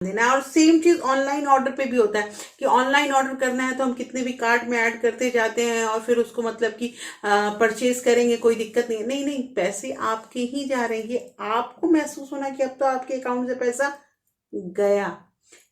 देना है। और सेम चीज ऑनलाइन ऑर्डर पे भी होता है कि ऑनलाइन ऑर्डर करना है तो हम कितने भी कार्ट में ऐड करते जाते हैं और फिर उसको मतलब कि परचेज करेंगे, कोई दिक्कत नहीं है। नहीं नहीं, पैसे आपके ही जा रहे हैं। ये आपको महसूस होना कि अब तो आपके अकाउंट से पैसा गया।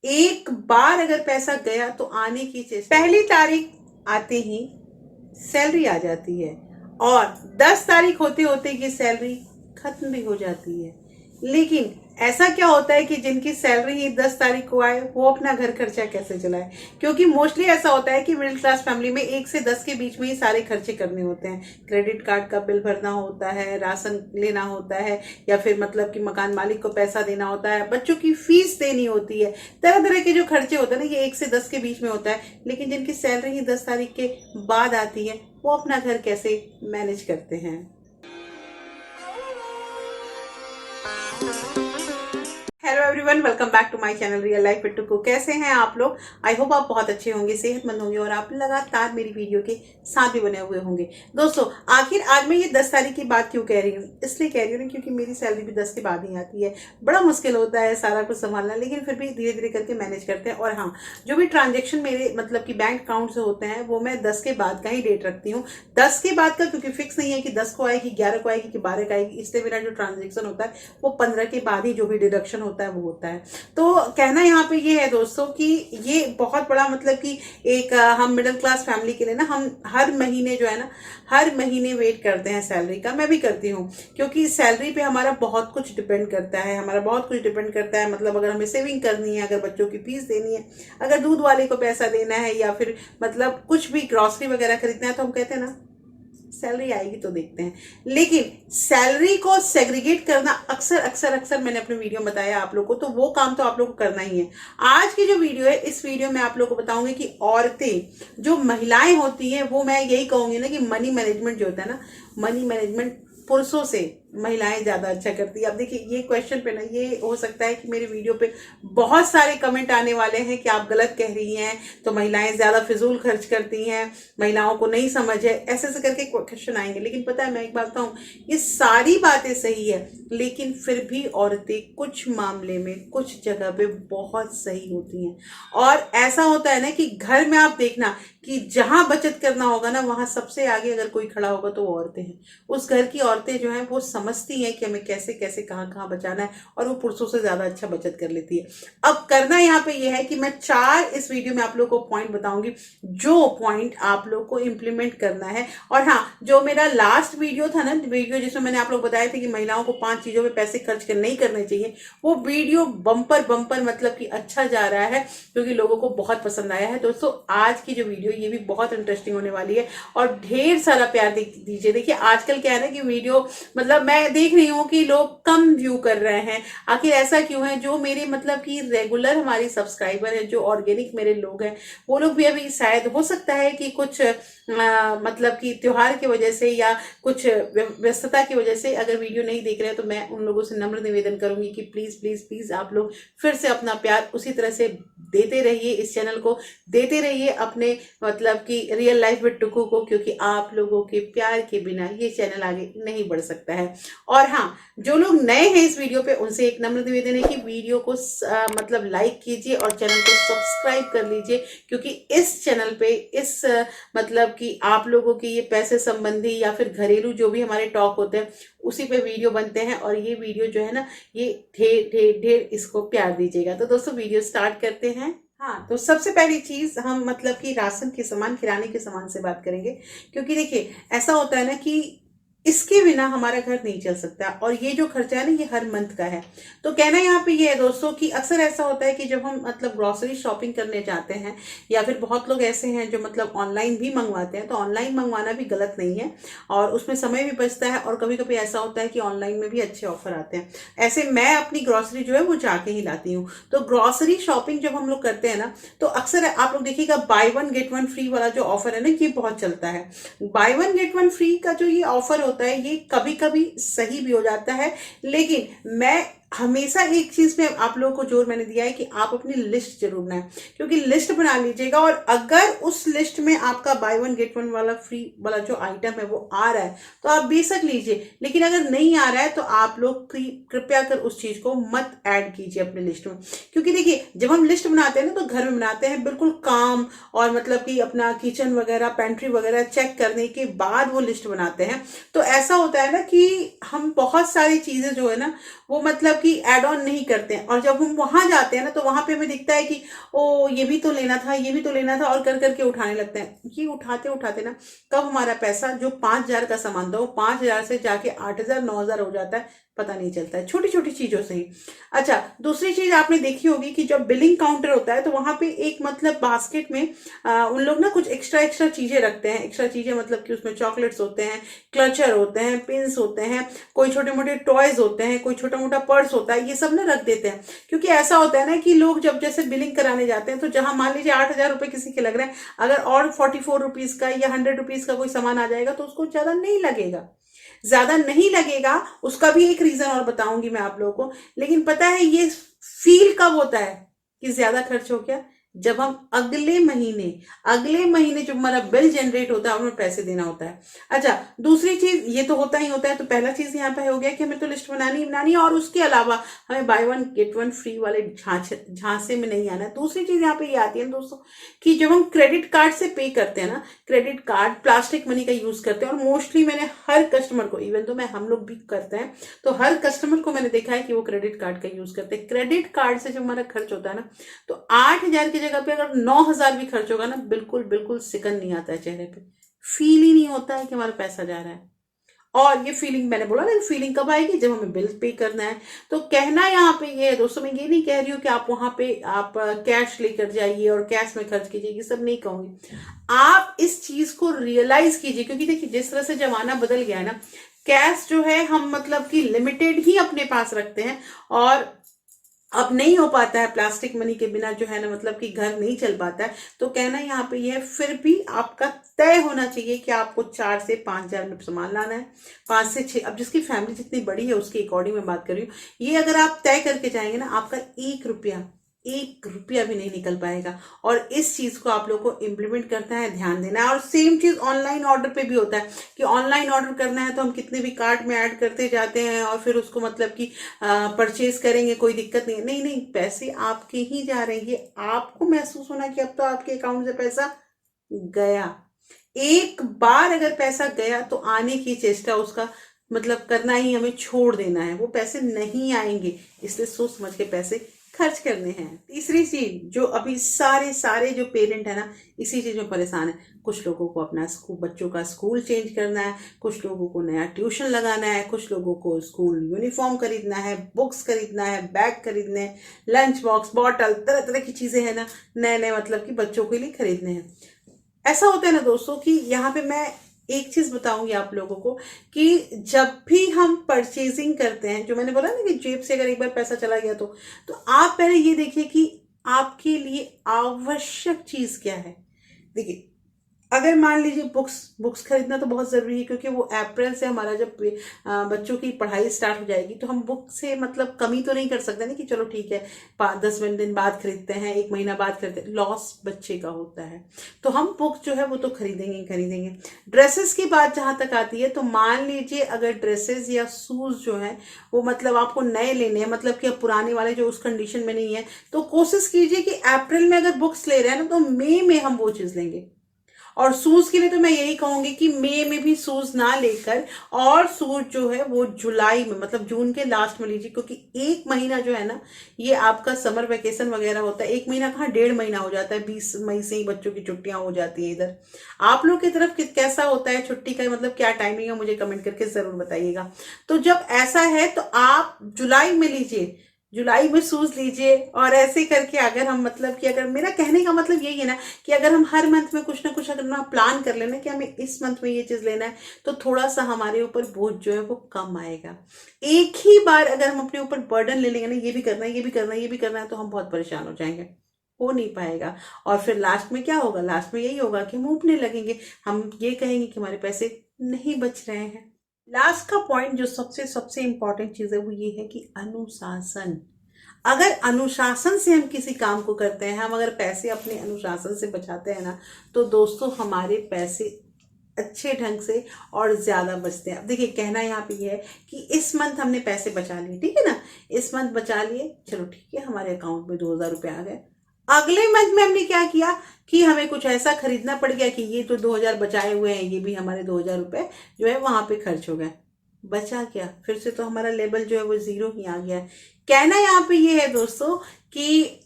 एक बार अगर पैसा गया तो आने की चेष्टा, पहली तारीख आते ही सैलरी आ जाती है और 10 तारीख होते होते ये सैलरी खत्म भी हो जाती है। लेकिन ऐसा क्या होता है कि जिनकी सैलरी ही 10 तारीख को आए वो अपना घर खर्चा कैसे चलाए? क्योंकि मोस्टली ऐसा होता है कि मिडिल क्लास फैमिली में 1 से 10 के बीच में ही सारे खर्चे करने होते हैं। क्रेडिट कार्ड का बिल भरना होता है, राशन लेना होता है, या फिर मतलब कि मकान मालिक को पैसा देना होता है, बच्चों की फीस देनी होती है। तरह तरह के जो खर्चे होते हैं ना, ये 1 से 10 के बीच में होता है। लेकिन जिनकी सैलरी ही 10 तारीख के बाद आती है वो अपना घर कैसे मैनेज करते हैं? Hello everyone, welcome back to my channel real life with Tuku. कैसे हैं आप लोग? आई होप आप बहुत अच्छे होंगे, सेहतमंद होंगे और आप लगातार मेरी वीडियो के साथ भी बने हुए होंगे। दोस्तों, आखिर आज मैं ये 10 तारीख की बात क्यों कह रही हूँ? इसलिए कह रही हूँ क्योंकि मेरी सैलरी भी 10 के बाद ही आती है। बड़ा मुश्किल होता है सारा कुछ संभालना, लेकिन फिर भी धीरे धीरे करके मैनेज करते हैं। और हाँ, जो भी ट्रांजेक्शन मेरे मतलब कि बैंक अकाउंट से होते हैं वो मैं 10 के बाद का ही डेट रखती हूँ। 10 के बाद का क्योंकि फिक्स नहीं है कि 10 को आएगी, 11 को आएगी कि 12 को आएगी। इसलिए मेरा जो ट्रांजेक्शन होता है वो 15 के बाद ही जो भी डिडक्शन होता है वो होता है। तो कहना यहाँ पे ये है दोस्तों कि ये बहुत बड़ा मतलब कि एक हम मिडिल क्लास फैमिली के लिए ना, हम हर महीने जो है ना, हर महीने वेट करते हैं सैलरी का। मैं भी करती हूँ क्योंकि सैलरी पे हमारा बहुत कुछ डिपेंड करता है। हमारा बहुत कुछ डिपेंड करता है, मतलब अगर हमें सेविंग करनी है, अगर बच्चों की फीस देनी है, अगर दूध वाले को पैसा देना है, या फिर मतलब कुछ भी ग्रॉसरी वगैरह खरीदना है, तो हम कहते हैं ना सैलरी आएगी तो देखते हैं। लेकिन सैलरी को सेग्रीगेट करना अक्सर अक्सर अक्सर मैंने अपने वीडियो में बताया आप लोगों को, तो वो काम तो आप लोगों को करना ही है। आज की जो वीडियो है, इस वीडियो में आप लोगों को बताऊंगी कि औरतें जो महिलाएं होती हैं वो, मैं यही कहूंगी ना कि मनी मैनेजमेंट जो होता है ना, मनी मैनेजमेंट पुरुषों से महिलाएं ज्यादा अच्छा करती है। अब देखिए, ये क्वेश्चन पे ना, ये हो सकता है कि मेरे वीडियो पे बहुत सारे कमेंट आने वाले हैं कि आप गलत कह रही हैं, तो महिलाएं ज्यादा फिजूल खर्च करती हैं, महिलाओं को नहीं समझ है, ऐसे ऐसे करके क्वेश्चन आएंगे। लेकिन पता है, मैं एक बात बताऊं, ये सारी बातें सही है, लेकिन फिर भी औरतें कुछ मामले में कुछ जगह पे बहुत सही होती हैं। और ऐसा होता है ना कि घर में आप देखना कि जहां बचत करना होगा ना, वहां सबसे आगे अगर कोई खड़ा होगा तो वो औरतें हैं। उस घर की औरतें जो हैं वो समझती हैं कि हमें कैसे कैसे कहाँ कहाँ बचाना है, और वो पुरुषों से ज्यादा अच्छा बचत कर लेती है। अब करना यहाँ पे ये है कि मैं 4 इस वीडियो में आप लोग को पॉइंट बताऊंगी, जो पॉइंट आप लोग को इम्प्लीमेंट करना है। और हाँ, जो मेरा लास्ट वीडियो था ना, वीडियो जिसमें मैंने आप लोग बताया था कि महिलाओं को 5 चीजों में पैसे खर्च नहीं करने चाहिए, वो वीडियो बम्पर बम्पर मतलब कि अच्छा जा रहा है, क्योंकि लोगों को बहुत पसंद आया है। दोस्तों, आज की जो वीडियो ये भी बहुत इंटरेस्टिंग होने वाली है और ढेर सारा प्यार दीजिए। देखिए, आजकल क्या है ना कि वीडियो मतलब मैं देख रही हूँ कि लोग कम व्यू कर रहे हैं। आखिर ऐसा क्यों है? जो मेरे मतलब कि रेगुलर हमारी सब्सक्राइबर है, जो ऑर्गेनिक मेरे लोग हैं, वो लोग भी अभी शायद हो सकता है कि कुछ मतलब कि त्योहार की वजह से या कुछ व्यस्तता की वजह से अगर वीडियो नहीं देख रहे हैं, तो मैं उन लोगों से नम्र निवेदन करूंगी कि प्लीज प्लीज प्लीज आप लोग फिर से अपना प्यार उसी तरह से देते रहिए, इस चैनल को देते रहिए अपने मतलब कि रियल लाइफ विद टुकू को, क्योंकि आप लोगों के प्यार के बिना ये चैनल आगे नहीं बढ़ सकता है। और हाँ, जो लोग नए हैं इस वीडियो पे, उनसे एक नम्र निवेदन है कि वीडियो को मतलब लाइक कीजिए और चैनल को सब्सक्राइब कर लीजिए, क्योंकि इस चैनल पे इस मतलब कि आप लोगों के ये पैसे संबंधी या फिर घरेलू जो भी हमारे टॉक होते हैं, उसी पे वीडियो बनते हैं। और ये वीडियो जो है ना, ये ढेर ढेर ढेर इसको प्यार दीजिएगा। तो दोस्तों, वीडियो स्टार्ट करते हैं। हाँ, तो सबसे पहली चीज हम मतलब कि राशन के सामान, किराने के सामान से बात करेंगे, क्योंकि देखिए ऐसा होता है ना कि इसके बिना हमारा घर नहीं चल सकता, और ये जो खर्चा है ना, ये हर मंथ का है। तो कहना यहाँ पे ये है दोस्तों कि अक्सर ऐसा होता है कि जब हम मतलब ग्रोसरी शॉपिंग करने जाते हैं, या फिर बहुत लोग ऐसे हैं जो मतलब ऑनलाइन भी मंगवाते हैं, तो ऑनलाइन मंगवाना भी गलत नहीं है और उसमें समय भी बचता है, और कभी कभी ऐसा होता है कि ऑनलाइन में भी अच्छे ऑफर आते हैं। ऐसे मैं अपनी ग्रोसरी जो है वो जाके ही लाती हूँ। तो ग्रोसरी शॉपिंग जब हम लोग करते हैं ना, तो अक्सर आप लोग देखिएगा, by one get one free वाला जो ऑफर है ना, ये बहुत चलता है। By one get one free का जो ये ऑफर होता है, ये कभी कभी सही भी हो जाता है, लेकिन मैं हमेशा एक चीज में आप लोगों को जोर मैंने दिया है कि आप अपनी लिस्ट जरूर बनाएं, क्योंकि लिस्ट बना लीजिएगा और अगर उस लिस्ट में आपका बाय वन गेट वन वाला फ्री वाला जो आइटम है वो आ रहा है तो आप बेशक लीजिए, लेकिन अगर नहीं आ रहा है तो आप लोग कृपया कर उस चीज को मत ऐड कीजिए अपने लिस्ट में। क्योंकि देखिए, जब हम लिस्ट बनाते हैं ना तो घर में बनाते हैं बिल्कुल काम, और मतलब कि अपना किचन वगैरह पेंट्री वगैरह चेक करने के बाद वो लिस्ट बनाते हैं। तो ऐसा होता है ना कि हम बहुत सारी चीजें जो है ना वो मतलब कि एड ऑन नहीं करते हैं, और जब हम वहां जाते हैं ना तो वहां पे हमें दिखता है कि ओ ये भी तो लेना था, ये भी तो लेना था, और कर करके उठाने लगते हैं। ये उठाते उठाते ना कब हमारा पैसा जो 5,000 का सामान था वो 5,000 से जाके 8,000 9,000 हो जाता है, पता नहीं चलता है, छोटी छोटी चीजों से ही। अच्छा, दूसरी चीज आपने देखी होगी कि जब बिलिंग काउंटर होता है तो वहां पे एक मतलब बास्केट में उन लोग ना कुछ एक्स्ट्रा एक्स्ट्रा चीजें रखते हैं। एक्स्ट्रा चीजें मतलब कि उसमें चॉकलेट्स होते हैं, क्लचर होते हैं, पिन्स होते हैं, कोई छोटे मोटे टॉयज होते हैं, कोई छोटा मोटा पर्स होता है, ये सब ना रख देते हैं। क्योंकि ऐसा होता है ना कि लोग जब जैसे बिलिंग कराने जाते हैं तो जहां मान लीजिए 8,000 रुपए किसी के लग रहे हैं, अगर और 44 रुपीज का या 100 रुपीज का कोई सामान आ जाएगा तो उसको ज्यादा नहीं लगेगा, ज्यादा नहीं लगेगा। उसका भी एक रीजन और बताऊंगी मैं आप लोगों को। लेकिन पता है ये फील कब होता है कि ज्यादा खर्च हो गया? जब हम अगले महीने जब हमारा बिल जनरेट होता है, हमें पैसे देना होता है। अच्छा, दूसरी चीज ये तो होता ही होता है, तो पहला चीज यहाँ पे हो गया कि हमें तो लिस्ट बनानी ही बनानी है, और उसके अलावा हमें by one get one free वाले झांसे में नहीं आना है। दूसरी चीज यहाँ पे ये आती है दोस्तों कि जब हम क्रेडिट कार्ड से पे करते हैं ना, क्रेडिट कार्ड प्लास्टिक मनी का यूज करते हैं, और मोस्टली मैंने हर कस्टमर को, इवन तो मैं हम लोग भी करते हैं, तो हर कस्टमर को मैंने देखा है कि वो क्रेडिट कार्ड का यूज करते हैं। क्रेडिट कार्ड से जब हमारा खर्च होता है ना तो 8,000 की जगह पे अगर 9,000 भी खर्च होगा ना, बिल्कुल बिल्कुल सिकन नहीं आता है चेहरे पे, फील ही नहीं होता है कि हमारा पैसा जा रहा है। और ये फीलिंग मैंने बोला ना, फीलिंग कब आएगी? जब हमें बिल पे करना है। तो कहना यहाँ पे ये है दोस्तों, मैं ये नहीं कह रही हूँ कि आप वहां पे आप कैश लेकर जाइए और कैश में खर्च कीजिए, ये सब नहीं कहूंगी। आप इस चीज को रियलाइज कीजिए, क्योंकि देखिए जिस तरह से जमाना बदल गया है ना, कैश जो है हम मतलब कि लिमिटेड ही अपने पास रखते हैं, और अब नहीं हो पाता है प्लास्टिक मनी के बिना जो है ना, मतलब कि घर नहीं चल पाता है। तो कहना यहाँ पे ये है, फिर भी आपका तय होना चाहिए कि आपको 4 से 5,000 में सामान लाना है, 5 से 6, अब जिसकी फैमिली जितनी बड़ी है उसके अकॉर्डिंग मैं बात कर रही हूँ। ये अगर आप तय करके जाएंगे ना, आपका 1 रुपया भी नहीं निकल पाएगा। और इस चीज को आप लोग को इम्प्लीमेंट करना है, ध्यान देना है। और सेम चीज ऑनलाइन ऑर्डर पे भी होता है कि ऑनलाइन ऑर्डर करना है तो हम कितने भी कार्ट में ऐड करते जाते हैं, और फिर उसको मतलब कि परचेज करेंगे, कोई दिक्कत नहीं है। नहीं नहीं, पैसे आपके ही जा रहे हैं, ये आपको महसूस होना कि अब तो आपके अकाउंट से पैसा गया। एक बार अगर पैसा गया तो आने की चेष्टा उसका मतलब करना ही हमें छोड़ देना है, वो पैसे नहीं आएंगे, इसलिए सोच समझ के पैसे खर्च करने हैं। तीसरी चीज जो अभी सारे सारे जो पेरेंट है ना, इसी चीज में परेशान है। कुछ लोगों को अपना स्कूल, बच्चों का स्कूल चेंज करना है, कुछ लोगों को नया ट्यूशन लगाना है, कुछ लोगों को स्कूल यूनिफॉर्म खरीदना है, बुक्स खरीदना है, बैग खरीदने हैं, लंच बॉक्स, बॉटल, तरह तरह की चीजें है ना, नए नए मतलब कि बच्चों के लिए खरीदने हैं। ऐसा होता है ना दोस्तों कि यहाँ पे मैं एक चीज बताऊंगी आप लोगों को कि जब भी हम परचेजिंग करते हैं, जो मैंने बोला ना कि जेब से अगर एक बार पैसा चला गया तो आप पहले ये देखिए कि आपके लिए आवश्यक चीज क्या है। देखिए, अगर मान लीजिए बुक्स बुक्स खरीदना तो बहुत जरूरी है, क्योंकि वो अप्रैल से हमारा जब बच्चों की पढ़ाई स्टार्ट हो जाएगी तो हम बुक से मतलब कमी तो नहीं कर सकते ना कि चलो ठीक है 5-10 दिन बाद खरीदते हैं, 1 महीना बाद खरीदते हैं, लॉस बच्चे का होता है। तो हम बुक जो है वो तो खरीदेंगे ही खरीदेंगे। ड्रेसेस की बात जहां तक आती है, तो मान लीजिए अगर ड्रेसेस या शूज जो है वो मतलब आपको नए लेने हैं, मतलब कि अब पुराने वाले जो उस कंडीशन में नहीं है, तो कोशिश कीजिए कि अप्रैल में अगर बुक्स ले रहे हैं ना तो मई में हम वो चीज लेंगे। और शूज के लिए तो मैं यही कहूंगी कि मई में भी शूज ना लेकर, और शूज जो है वो जुलाई में मतलब जून के लास्ट में लीजिए, क्योंकि 1 महीना जो है ना ये आपका समर वेकेशन वगैरह होता है। 1 महीना कहाँ, 1.5 महीना हो जाता है, 20 मई से ही बच्चों की छुट्टियां हो जाती है इधर। आप लोग की तरफ कैसा होता है छुट्टी का, मतलब क्या टाइमिंग है, मुझे कमेंट करके जरूर बताइएगा। तो जब ऐसा है तो आप जुलाई में लीजिए, जुलाई में शूज लीजिए। और ऐसे करके अगर हम मतलब कि, अगर मेरा कहने का मतलब यही है ना कि अगर हम हर मंथ में कुछ ना कुछ अगर ना प्लान कर लेना कि हमें इस मंथ में ये चीज लेना है, तो थोड़ा सा हमारे ऊपर बोझ जो है वो कम आएगा। एक ही बार अगर हम अपने ऊपर बर्डन ले लेंगे ना, ये भी करना है, ये भी करना है, ये भी करना है, तो हम बहुत परेशान हो जाएंगे, हो नहीं पाएगा। और फिर लास्ट में क्या होगा? लास्ट में यही होगा कि हम ऊबने लगेंगे, हम ये कहेंगे कि हमारे पैसे नहीं बच रहे हैं। लास्ट का पॉइंट जो सबसे सबसे इम्पोर्टेंट चीज़ है वो ये है कि अनुशासन। अगर अनुशासन से हम किसी काम को करते हैं, हम अगर पैसे अपने अनुशासन से बचाते हैं ना, तो दोस्तों हमारे पैसे अच्छे ढंग से और ज़्यादा बचते हैं। अब देखिए, कहना यहाँ पे ये है कि इस मंथ हमने पैसे बचा लिए, ठीक है ना, इस मंथ बचा लिए, चलो ठीक है, हमारे अकाउंट में 2,000 रुपये आ गए। अगले मंथ में हमने क्या किया कि हमें कुछ ऐसा खरीदना पड़ गया कि ये तो 2,000 बचाए हुए हैं, ये भी हमारे 2,000 रुपये जो है वहां पे खर्च हो गए। बचा क्या, फिर से तो हमारा लेवल जो है वो जीरो ही आ गया है। कहना यहाँ पे ये है दोस्तों कि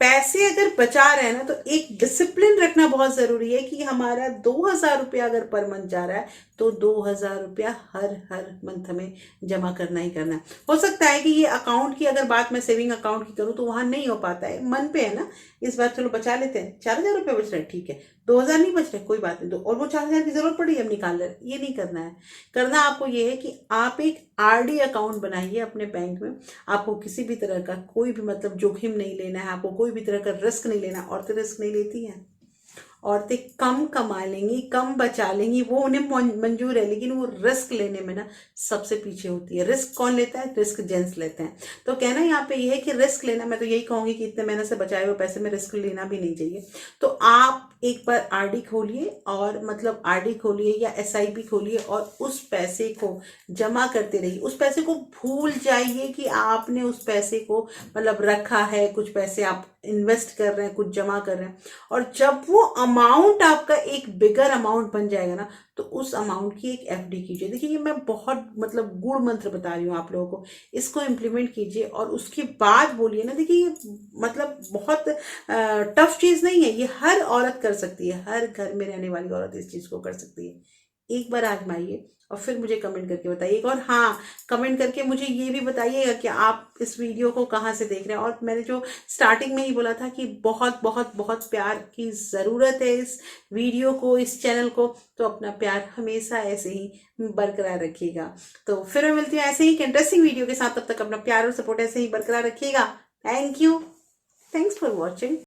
पैसे अगर बचा रहे हैं ना, तो एक डिसिप्लिन रखना बहुत जरूरी है कि हमारा 2,000 रुपया अगर पर मंथ जा रहा है, तो 2,000 रुपया हर हर मंथ हमें जमा करना ही करना है। हो सकता है कि ये अकाउंट की अगर बात मैं सेविंग अकाउंट की करूँ तो वहां नहीं हो पाता है, मन पे है ना, इस बार चलो बचा लेते हैं, 4,000 रुपये बच रहे हैं, ठीक है, 2,000 नहीं बच रहे कोई बात नहीं, तो और वो 4,000 की जरूरत पड़ी हम निकाल रहे हैं, ये नहीं करना है। करना आपको ये है कि आप एक आरडी अकाउंट बनाइए अपने बैंक में। आपको किसी भी तरह का कोई भी मतलब जोखिम नहीं लेना है, आपको कोई भी तरह का रिस्क नहीं लेना। औरतें रिस्क नहीं लेती हैं, औरतें कम कमा लेंगी, कम बचा लेंगी, वो उन्हें मंजूर है, लेकिन वो रिस्क लेने में ना सबसे पीछे होती है। रिस्क कौन लेता है? रिस्क जेंट्स लेते हैं। तो कहना यहाँ पे ये है कि रिस्क लेना, मैं तो यही कहूंगी कि इतने मेहनत से बचाए हुए पैसे में रिस्क लेना भी नहीं चाहिए। तो आप एक बार आरडी खोलिए, और मतलब आरडी खोलिए या एसआईपी खोलिए, और उस पैसे को जमा करते रहिए। उस पैसे को भूल जाइए कि आपने उस पैसे को मतलब रखा है, कुछ पैसे आप इन्वेस्ट कर रहे हैं, कुछ जमा कर रहे हैं। और जब वो अमाउंट आपका एक बिगर अमाउंट बन जाएगा ना, तो उस अमाउंट की एक एफडी कीजिए। देखिए, ये मैं बहुत मतलब गुड़ मंत्र बता रही हूँ आप लोगों को, इसको इम्प्लीमेंट कीजिए और उसके बाद बोलिए ना। देखिए, ये मतलब बहुत टफ चीज़ नहीं है, ये हर औरत कर सकती है, हर घर में रहने वाली औरत इस चीज़ को कर सकती है। एक बार आजमाइए और फिर मुझे कमेंट करके बताइएगा। और हाँ, कमेंट करके मुझे ये भी बताइएगा कि आप इस वीडियो को कहाँ से देख रहे हैं। और मैंने जो स्टार्टिंग में ही बोला था कि बहुत बहुत बहुत प्यार की ज़रूरत है इस वीडियो को, इस चैनल को, तो अपना प्यार हमेशा ऐसे ही बरकरार रखिएगा। तो फिर मैं मिलती हूँ ऐसे ही इंटरेस्टिंग वीडियो के साथ, तब तक अपना प्यार और सपोर्ट ऐसे ही बरकरार रखिएगा। Thank you, thanks for watching.